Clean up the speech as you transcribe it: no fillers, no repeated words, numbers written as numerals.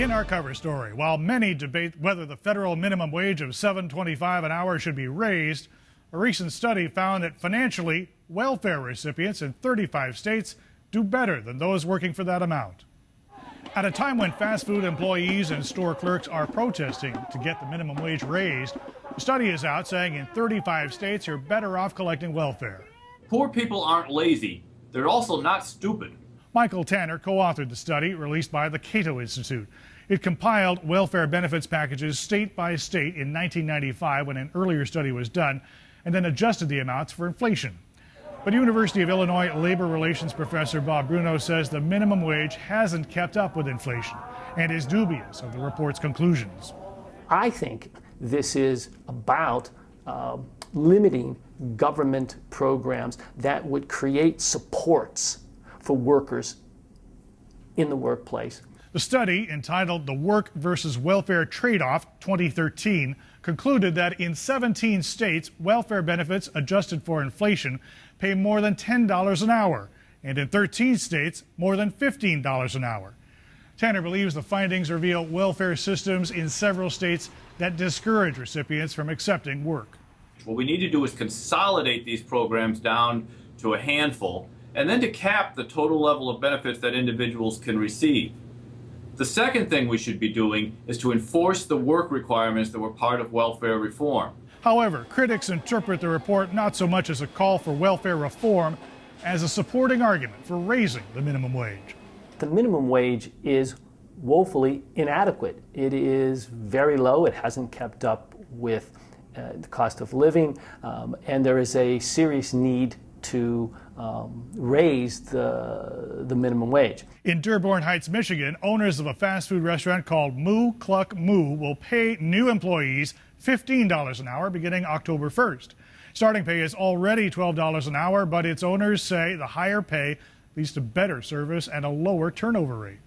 In our cover story, while many debate whether the federal minimum wage of $7.25 an hour should be raised, a recent study found that financially, welfare recipients in 35 states do better than those working for that amount. At a time when fast food employees and store clerks are protesting to get the minimum wage raised, a study is out saying in 35 states you're better off collecting welfare. Poor people aren't lazy. They're also not stupid. Michael Tanner co-authored the study released by the Cato Institute. It compiled welfare benefits packages state by state in 1995 when an earlier study was done, and then adjusted the amounts for inflation. But University of Illinois labor relations professor Bob Bruno says the minimum wage hasn't kept up with inflation and is dubious of the report's conclusions. I think this is about limiting government programs that would create supports for workers in the workplace. The study, entitled The Work versus Welfare Trade-Off 2013, concluded that in 17 states, welfare benefits adjusted for inflation pay more than $10 an hour, and in 13 states, more than $15 an hour. Tanner believes the findings reveal welfare systems in several states that discourage recipients from accepting work. What we need to do is consolidate these programs down to a handful, and then to cap the total level of benefits that individuals can receive. The second thing we should be doing is to enforce the work requirements that were part of welfare reform. However, critics interpret the report not so much as a call for welfare reform as a supporting argument for raising the minimum wage. The minimum wage is woefully inadequate. It is very low. It hasn't kept up with the cost of living, and there is a serious need to raise the minimum wage. In Dearborn Heights, Michigan, owners of a fast food restaurant called Moo Cluck Moo will pay new employees $15 an hour beginning October 1st. Starting pay is already $12 an hour, but its owners say the higher pay leads to better service and a lower turnover rate.